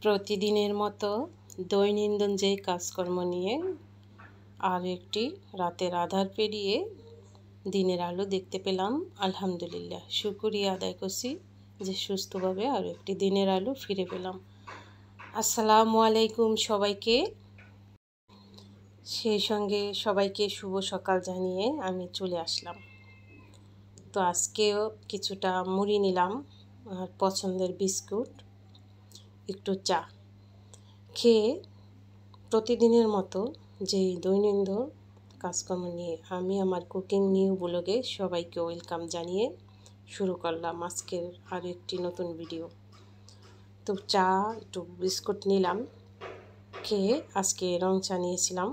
প্রতিদিনের মতো দৈনন্দিন যে কাজকর্ম নিয়ে আর একটি রাতের আধার পেরিয়ে দিনের আলো দেখতে পেলাম। আলহামদুলিল্লাহ, শুকরিয়া আদায় করছি যে সুস্থভাবে আরও একটি দিনের আলো ফিরে পেলাম। আসসালামু আলাইকুম সবাইকে। সেই সঙ্গে সবাইকে শুভ সকাল জানিয়ে আমি চলে আসলাম। তো আজকেও কিছুটা মুড়ি নিলাম আর পছন্দের বিস্কুট, একটু চা খেয়ে প্রতিদিনের মতো যেই দৈনন্দিন কাজকর্ম নিয়ে আমি আমার কুকিং নিউ ব্লগে সবাইকে ওয়েলকাম জানিয়ে শুরু করলাম আজকের আর একটি নতুন ভিডিও। তো চা একটু বিস্কুট নিলাম, খেয়ে আজকে রং চা নিয়েছিলাম।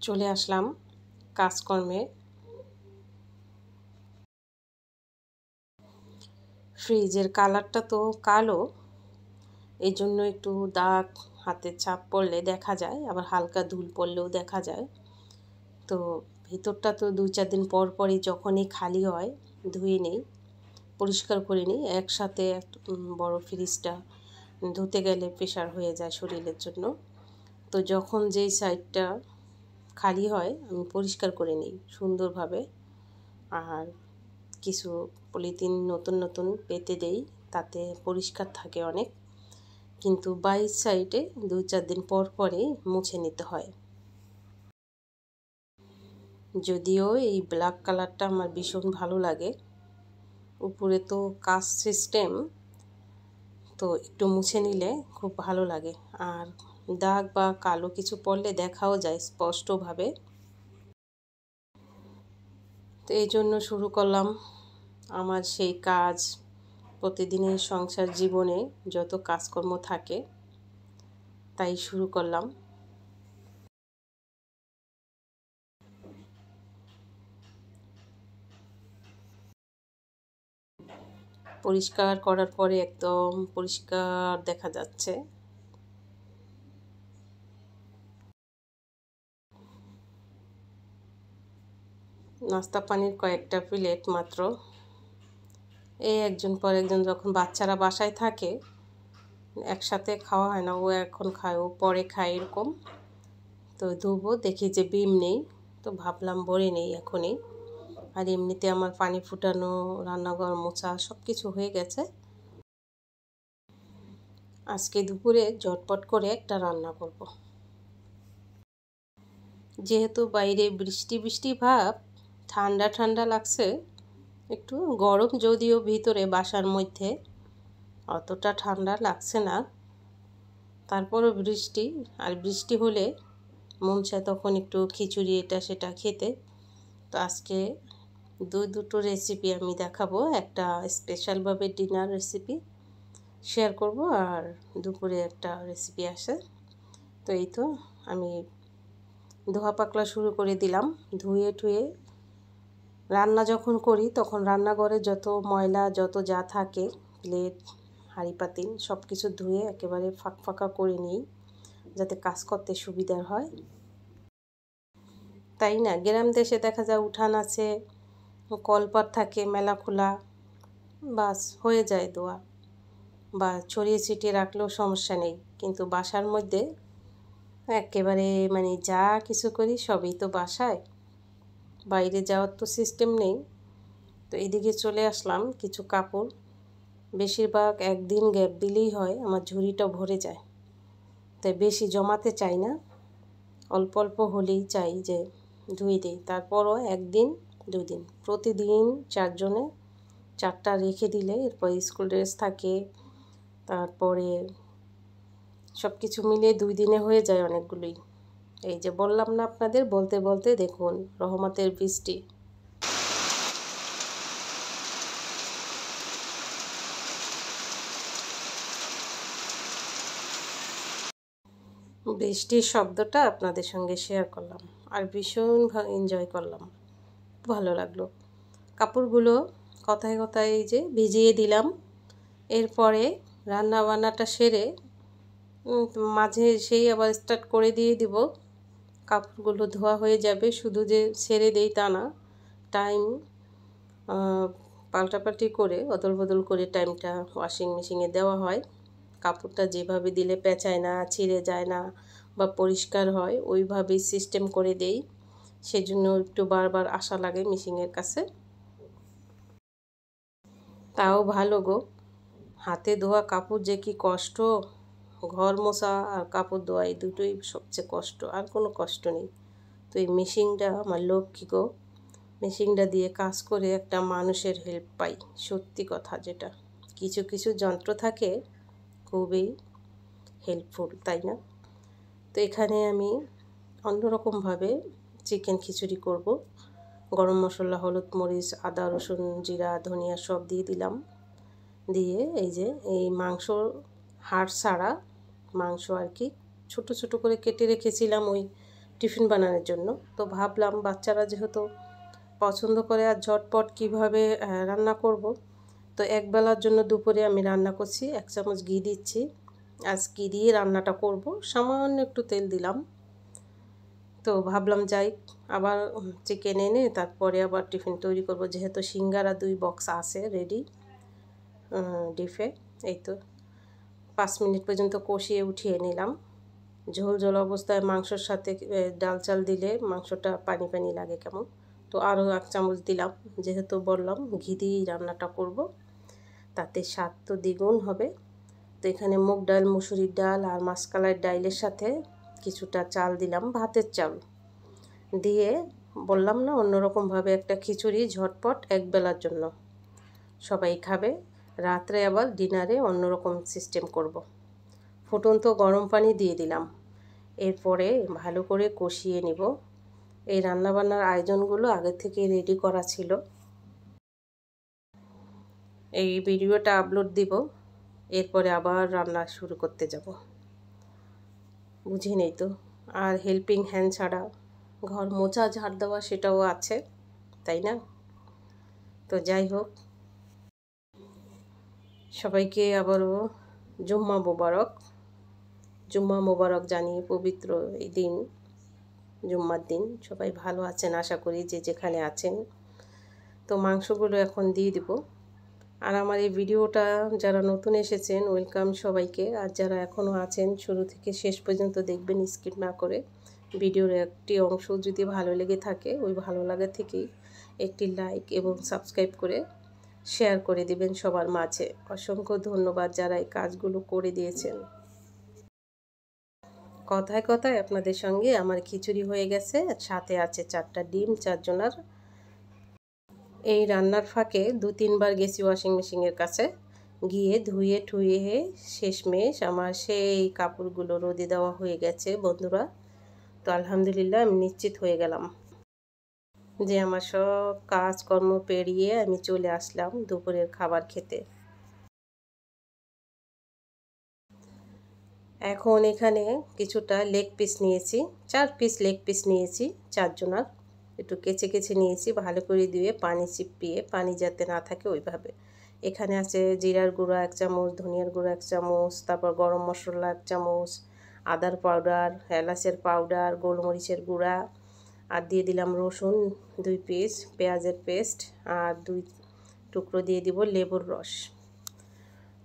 চলে আসলাম কাজকর্মে। ফ্রিজের কালারটা তো কালো, এই জন্য একটু দাগ হাতে ছাপ পড়লে দেখা যায়, আবার হালকা ধুল পড়লেও দেখা যায়। তো ভিতরটা তো 2-4 দিন পর পরই যখনই খালি হয় ধুয়ে নেই, পরিষ্কার করে নিই একসাথে। বড় ফ্রিজটা ধুতে গেলে প্রেশার হয়ে যায় শরীরের জন্য। তো যখন যেই সাইডটা খালি হয় আমি পরিষ্কার করে নিই সুন্দরভাবে, আর কিছু পলিথিন নতুন নতুন পেতে দেই, তাতে পরিষ্কার থাকে অনেক। কিন্তু বাইর সাইডে 2-4 দিন পর পরই মুছে নিতে হয়। যদিও এই ব্ল্যাক কালারটা আমার ভীষণ ভালো লাগে, উপরে তো কাচ সিস্টেম, তো একটু মুছে নিলে খুব ভালো লাগে। আর দাগ বা কালো কিছু পড়লে দেখাও যায় স্পষ্টভাবে। তো এই জন্য শুরু করলাম আমার সেই কাজ। প্রতিদিনের সংসার জীবনে যত কাজকর্ম থাকে তাই শুরু করলাম। পরিষ্কার করার পরে একদম পরিষ্কার দেখা যাচ্ছে। নাস্তা পানির কয়েকটা প্লেট মাত্র। এই একজন পর একজন, যখন বাচ্চারা বাসায় থাকে একসাথে খাওয়া হয় না, ও এখন খায় ও পরে খায় এরকম। তো ধুবো, দেখি যে বিম নেই, তো ভাবলাম ভরে নেই এখনই। আর এমনিতে আমার পানি ফুটানো, রান্নাঘর মোছা সব কিছু হয়ে গেছে। আজকে দুপুরে ঝটপট করে একটা রান্না করব। যেহেতু বাইরে বৃষ্টি বৃষ্টি ভাব, ঠান্ডা ঠান্ডা লাগছে, একটু গরম যদিও ভিতরে বাসার মধ্যে অতটা ঠান্ডা লাগছে না, তারপরও বৃষ্টি। আর বৃষ্টি হলে মন চায় তখন একটু খিচুড়ি এটা সেটা খেতে। তো আজকে দুটো রেসিপি আমি দেখাবো, একটা স্পেশালভাবে ডিনার রেসিপি শেয়ার করব, আর দুপুরে একটা রেসিপি আসে। তো এই তো আমি ধোয়া পাকলা শুরু করে দিলাম। ধুয়ে টুয়ে রান্না যখন করি তখন রান্নাঘরে যত ময়লা যত যা থাকে, প্লেট হাঁড়ি পাতিল সব কিছু ধুয়ে একেবারে ফাঁকা করে নিই, যাতে কাজ করতে সুবিধার হয়। তাই না, গ্রাম দেশে দেখা যায় উঠান আছে, কলপাট থাকে মেলা খোলা, বাস হয়ে যায় ধোয়া, বা ছড়িয়ে ছিটিয়ে রাখলেও সমস্যা নেই। কিন্তু বাসার মধ্যে একেবারে যা কিছু করি সবই তো বাসায়, বাইরে যাওয়ার তো সিস্টেম নেই। তো এদিকে চলে আসলাম কিছু কাপড়, বেশিরভাগ একদিন গ্যাপ দিলেই হয়, আমার ঝুড়িটা ভরে যায়। তাই বেশি জমাতে চাই না, অল্প অল্প হলেই চাই যে ধুয়ে দিই। তারপরও একদিন 2 দিন, প্রতিদিন 4 জনে 4টা রেখে দিলে এরপর স্কুল ড্রেস থাকে, তারপরে সব কিছু মিলিয়ে 2 দিনে হয়ে যায় অনেকগুলোই। এই যে বললাম না আপনাদের, বলতে বলতে দেখুন রহমতের বৃষ্টি। বৃষ্টির শব্দটা আপনাদের সঙ্গে শেয়ার করলাম, আর ভীষণ এনজয় করলাম, ভালো লাগলো। কাপড়গুলো কথায় কথায় এই যে ভিজিয়ে দিলাম। এরপরে রান্না বান্নাটা সেরে মাঝে সেই আবার স্টার্ট করে দিয়ে দিব। কাপড়গুলো ধোয়া হয়ে যাবে, শুধু যে ছেড়ে দেই তা না, টাইম পাল্টাপাল্টি করে অদল বদল করে টাইমটা ওয়াশিং মেশিনে দেওয়া হয়। কাপড়টা যেভাবে দিলে পেঁচায় না, ছিঁড়ে যায় না বা পরিষ্কার হয়, ওইভাবেই সিস্টেম করে দেই। সেজন্য একটু বারবার আসা লাগে মেশিনের কাছে। তাও ভালো গো, হাতে ধোয়া কাপড় যে কি কষ্ট। ঘর মোছা আর কাপড় ধোয়া এই দুটোই সবচেয়ে কষ্ট, আর কোনো কষ্ট নেই। তো এই মেশিনটা আমার লক্ষ্মী গো, মেশিনটা দিয়ে কাজ করে একটা মানুষের হেল্প পাই। সত্যি কথা যেটা, কিছু কিছু যন্ত্র থাকে খুবই হেল্পফুল, তাই না? তো এখানে আমি অন্যরকমভাবে চিকেন খিচুড়ি করব। গরম মশলা, হলুদ, মরিচ, আদা, রসুন, জিরা, ধনিয়া সব দিয়ে দিলাম। দিয়ে এই যে এই মাংসর হাড় ছাড়া মাংস আর কি ছোট ছোট করে কেটে রেখেছিলাম ওই টিফিন বানানোর জন্য। তো ভাবলাম বাচ্চারা যেহেতু পছন্দ করে আর ঝটপট কীভাবে রান্না করব, তো একবেলার জন্য দুপুরে আমি রান্না করছি। 1 চামচ ঘি দিচ্ছি। আজ ঘি দিয়ে রান্নাটা করব, সামান্য একটু তেল দিলাম। তো ভাবলাম যাই আবার চিকেন এনে তারপরে আবার টিফিন তৈরি করব, যেহেতু সিঙ্গারা 2 বক্স আছে রেডি ডিপে। এই তো 5 মিনিট পর্যন্ত কষিয়ে উঠিয়ে নিলাম। ঝোল ঝোল অবস্থায় মাংসর সাথে ডাল চাল দিলে মাংসটা পানি পানি লাগে কেমন। তো আরও 1 চামচ দিলাম, যেহেতু বললাম ঘি দিয়েই রান্নাটা করব, তাতে স্বাদ তো দ্বিগুণ হবে। তো এখানে মুগ ডাল, মুসুরির ডাল আর মাসকলাই ডালের সাথে কিছুটা চাল দিলাম, ভাতের চাল দিয়ে বললাম না অন্যরকমভাবে একটা খিচুড়ি ঝটপট একবেলার জন্য সবাই খাবে। রাত্রে আবার ডিনারে অন্যরকম সিস্টেম করব। ফুটন্ত গরম পানি দিয়ে দিলাম। এরপরে ভালো করে কষিয়ে নিব। এই রান্নাবান্নার আয়োজনগুলো আগে থেকে রেডি করা ছিল। এই ভিডিওটা আপলোড দিব, এরপরে আবার রান্না শুরু করতে যাব। বুঝি নেই তো, আর হেল্পিং হ্যান্ড ছাড়া ঘর মোছা ঝাড় দেওয়া সেটাও আছে, তাই না? তো যাই হোক, সবাইকে আবারও জুম্মা মোবারক। জুম্মা মোবারক জানিয়ে পবিত্র এই দিন, জুম্মার দিন সবাই ভালো আছেন আশা করি, যে যেখানে আছেন। তো মাংসগুলো এখন দিয়ে দিব। আর আমার এই ভিডিওটা যারা নতুন এসেছেন ওয়েলকাম সবাইকে, আর যারা এখনও আছেন শুরু থেকে শেষ পর্যন্ত দেখবেন স্কিপ না করে। ভিডিওর একটি অংশ যদি ভালো লেগে থাকে, ওই ভালো লাগা থেকেই একটি লাইক এবং সাবস্ক্রাইব করে শেয়ার করে দিবেন সবার মাঝে। অসংখ্য ধন্যবাদ যারা এই কাজগুলো করে দিয়েছেন। কথায় কথায় আপনাদের সঙ্গে আমার খিচুড়ি হয়ে গেছে, সাথে আছে 4টা ডিম 4 জনার। এই রান্নার ফাঁকে 2-3 বার গেছি ওয়াশিং মেশিনের কাছে, গিয়ে ধুয়ে ঠুয়ে শেষমেশ আমার সেই কাপড়গুলো রোদে দেওয়া হয়ে গেছে বন্ধুরা। তো আলহামদুলিল্লাহ আমি নিশ্চিত হয়ে গেলাম যে আমার সব কাজকর্ম পেরিয়ে আমি চলে আসলাম দুপুরের খাবার খেতে। এখন এখানে কিছুটা লেগ পিস নিয়েছি, 4 পিস লেগ পিস নিয়েছি 4 জনার। একটু কেচে কেচে নিয়েছি, ভালো করে ধুয়ে পানি চিপিয়ে, পানি যাতে না থাকে ওইভাবে। এখানে আছে জিরার গুঁড়া 1 চামচ, ধনিয়ার গুঁড়া 1 চামচ, তারপর গরম মশলা 1 চামচ, আদার পাউডার, এলাচের পাউডার, গোলমরিচের গুঁড়া, আর দিয়ে দিলাম রসুন 2 পিস, পেঁয়াজের পেস্ট, আর 2 টুকরো দিয়ে দিব লেবুর রস।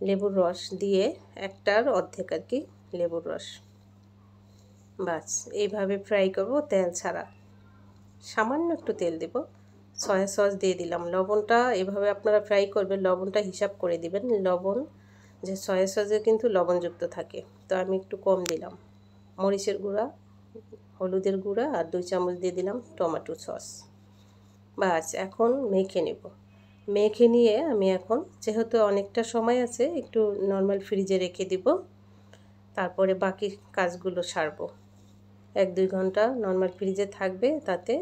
লেবুর রস দিয়ে 1টার অর্ধেক আর কি লেবুর রস। বাস এইভাবে ফ্রাই করব তেল ছাড়া, সামান্য একটু তেল দেব। সয়া সস দিয়ে দিলাম। লবণটা এভাবে আপনারা ফ্রাই করবেন, লবণটা হিসাব করে দিবেন। লবণ যে সয়া সসে কিন্তু লবণযুক্ত থাকে, তো আমি একটু কম দিলাম। মরিচের গুঁড়া, হলুদের গুঁড়া আর 2 চামচ দিয়ে দিলাম টমেটো সস। বাস এখন মেখে নেব। মেখে নিয়ে আমি এখন, যেহেতু অনেকটা সময় আছে, একটু নর্মাল ফ্রিজে রেখে দিব, তারপরে বাকি কাজগুলো সারবো। 1-2 ঘন্টা নর্মাল ফ্রিজে থাকবে, তাতে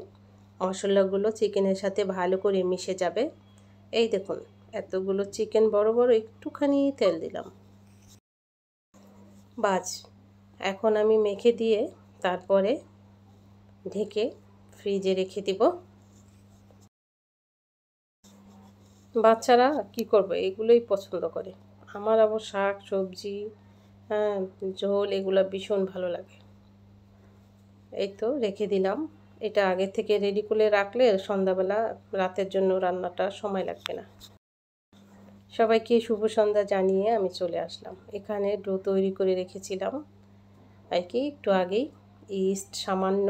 মশলাগুলো চিকেনের সাথে ভালো করে মিশে যাবে। এই দেখুন এতগুলো চিকেন বড় বড়, একটুখানি তেল দিলাম। বাস এখন আমি মেখে দিয়ে তারপরে ঢেকে ফ্রিজে রেখে দিব। বাচ্চারা কি করবে, এগুলোই পছন্দ করে। আমার আবার শাক সবজি, হ্যাঁ, ঝোল এগুলো ভীষণ ভালো লাগে। এই তো রেখে দিলাম। এটা আগে থেকে রেডি করে রাখলে সন্ধ্যাবেলা রাতের জন্য রান্নাটা সময় লাগবে না। সবাইকে শুভ সন্ধ্যা জানিয়ে আমি চলে আসলাম। এখানে ডো তৈরি করে রেখেছিলাম আর কি একটু আগেই, ইস্ট সামান্য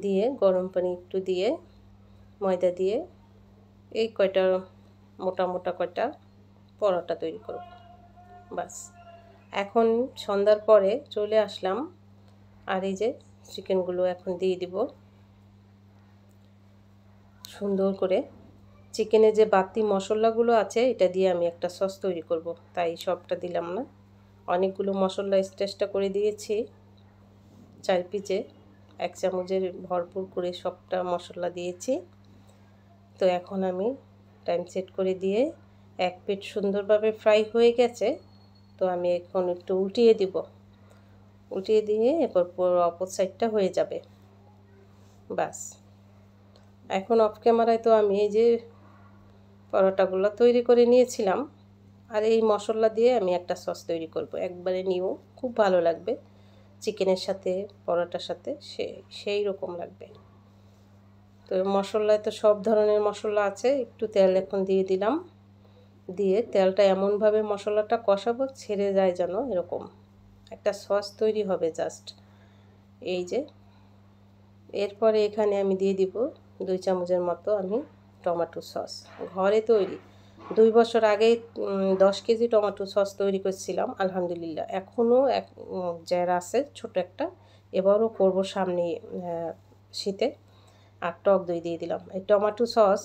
দিয়ে, গরম পানি একটু দিয়ে, ময়দা দিয়ে এই কয়টা মোটা মোটা কয়টা পরোটা তৈরি করব। বাস এখন সন্ধ্যার পরে চলে আসলাম, আর এই যে চিকেনগুলো এখন দিয়ে দিব সুন্দর করে। চিকেনে যে বাড়তি মশলাগুলো আছে এটা দিয়ে আমি একটা সস তৈরি করব, তাই সবটা দিলাম না, অনেকগুলো মশলা এক্সট্রা করে দিয়েছি। 4 পিসে 1 চামচের ভরপুর করে সবটা মশলা দিয়েছি। তো এখন আমি টাইম সেট করে দিয়ে এক পিঠ সুন্দরভাবে ফ্রাই হয়ে গেছে। তো আমি এখন একটু উল্টিয়ে দিব, উল্টিয়ে দিয়ে এরপর পুরো অপর সাইডটা হয়ে যাবে। বাস এখন অফ ক্যামেরায় তো আমি এই যে পরোটাগুলো তৈরি করে নিয়েছিলাম, আর এই মশলা দিয়ে আমি একটা সস তৈরি করব, একবারে নিউ, খুব ভালো লাগবে চিকেনের সাথে পরোটার সাথে, সেই রকম লাগবে। তো মশলায় তো সব ধরনের মশলা আছে। একটু তেল এখন দিয়ে দিলাম, দিয়ে তেলটা এমনভাবে মশলাটা কষাবো ছেড়ে যায় যেন, এরকম একটা সস তৈরি হবে জাস্ট। এই যে এরপরে এখানে আমি দিয়ে দিব 2 চামচের মতো আমি টমেটো সস, ঘরে তৈরি। 2 বছর আগে 10 কেজি টমেটো সস তৈরি করছিলাম, আলহামদুলিল্লাহ এখনও জার আছে ছোট একটা, এবারও করব সামনে শীতে। আর টক দই দিয়ে দিলাম। এই টমেটো সস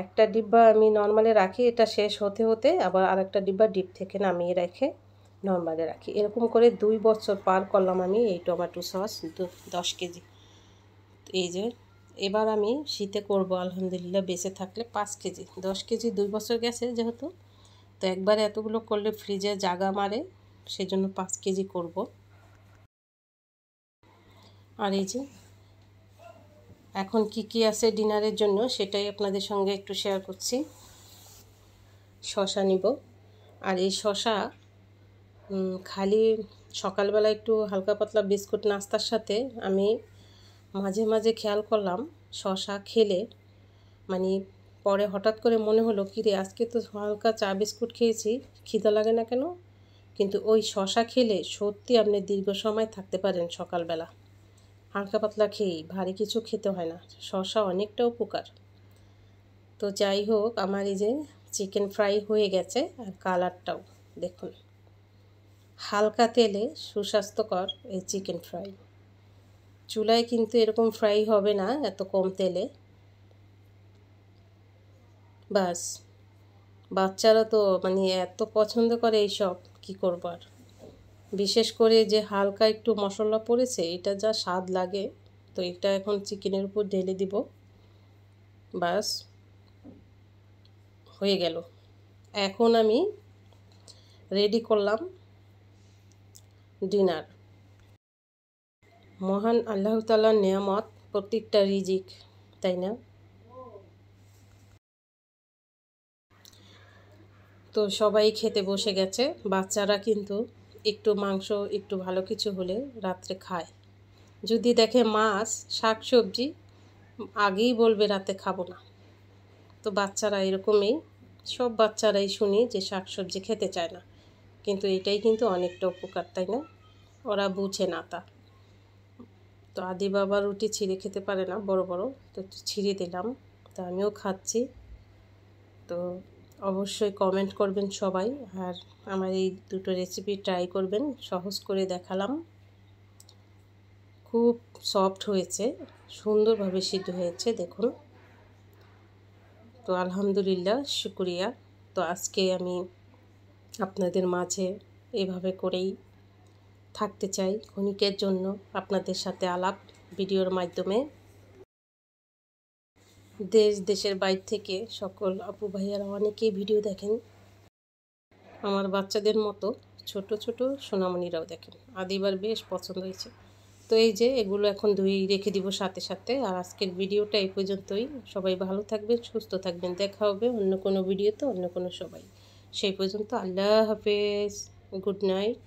একটা ডিব্বা আমি নর্মালে রাখি, এটা শেষ হতে হতে আবার আরেকটা ডিব্বা ডিপ থেকে নামিয়ে রেখে নর্মালে রাখি। এরকম করে 2 বছর পার করলাম আমি এই টমেটো সস 10 কেজি। এই যে এবার আমি শীতে করব আলহামদুলিল্লাহ, বেঁচে থাকলে 5 কেজি। 10 কেজি 2 বছর গেছে যেহেতু, তো একবারে এতগুলো করলে ফ্রিজে জাগা মারে, সেজন্য 5 কেজি করব। আর এই যে এখন কি আছে ডিনারের জন্য সেটাই আপনাদের সঙ্গে একটু শেয়ার করছি। শসা নিব, আর এই শসা খালি সকালবেলা একটু হালকা পাতলা বিস্কুট নাস্তার সাথে আমি মাঝে মাঝে খেয়াল করলাম শসা খেলে, মানে পরে হঠাৎ করে মনে হলো কিরে আজকে তো হালকা চা বিস্কুট খেয়েছি, খিদে লাগে না কেন? কিন্তু ওই শসা খেলে সত্যি আপনি দীর্ঘ সময় থাকতে পারেন সকালবেলা, হালকা পাতলা খেয়েই, ভারী কিছু খেতে হয় না। শসা অনেকটা উপকার। তো যাই হোক, আমার এই যে চিকেন ফ্রাই হয়ে গেছে, আর কালারটাও দেখুন, হালকা তেলে সুস্বাস্থ্যকর এই চিকেন ফ্রাই। চুলায় কিন্তু এরকম ফ্রাই হবে না এত কম তেলে। বাস বাচ্চারা তো মানে এত পছন্দ করে এইসব, কি করব আর। বিশেষ করে যে হালকা একটু মশলা পড়েছে, এটা যা স্বাদ লাগে। তো এটা এখন চিকেনের উপর ঢেলে দিব, বাস হয়ে গেল। এখন আমি রেডি করলাম ডিনার। মহান আল্লাহ তাআলার নেয়ামত, প্রত্যেকটা রিজিক, তাই না? তো সবাই খেতে বসে গেছে। বাচ্চারা কিন্তু একটু মাংস একটু ভালো কিছু হলে রাত্রে খায়, যদি দেখে মাছ শাক সবজি আগেই বলবে রাতে খাবো না। তো বাচ্চারা এরকমই, সব বাচ্চারাই শুনি যে শাক সবজি খেতে চায় না, কিন্তু এটাই কিন্তু অনেকটা উপকার, তাই না? ওরা বুঝে না তা। তো আদি বাবা রুটি ছিঁড়ে খেতে পারে না, বড় বড়, তো ছিঁড়ে দিলাম, তো আমিও খাচ্ছি। তো অবশ্যই কমেন্ট করবেন সবাই, আর আমার এই দুটো রেসিপি ট্রাই করবেন, সহজ করে দেখালাম। খুব সফট হয়েছে, সুন্দরভাবে সিদ্ধ হয়েছে দেখুন। তো আলহামদুলিল্লাহ, শুকরিয়া। তো আজকে আমি আপনাদের মাঝে এভাবে করেই থাকতে চাই ক্ষণিকের জন্য, আপনাদের সাথে আলাপ ভিডিওর মাধ্যমে। দেশের বাইরে থেকে সকল আপু ভাইয়ারা অনেকেই ভিডিও দেখেন, আমার বাচ্চাদের মতো ছোট ছোট সোনামণিরাও দেখেন। আদিবার বেশ পছন্দ হয়েছে। তো এই যে এগুলো এখন ধুয়ে রেখে দিব সাথে সাথে। আর আজকের ভিডিওটা এই পর্যন্তই। সবাই ভালো থাকবেন, সুস্থ থাকবেন। দেখা হবে অন্য কোনো ভিডিওতে, অন্য কোনো সময়। সেই পর্যন্ত আল্লাহ হাফেজ, গুড নাইট।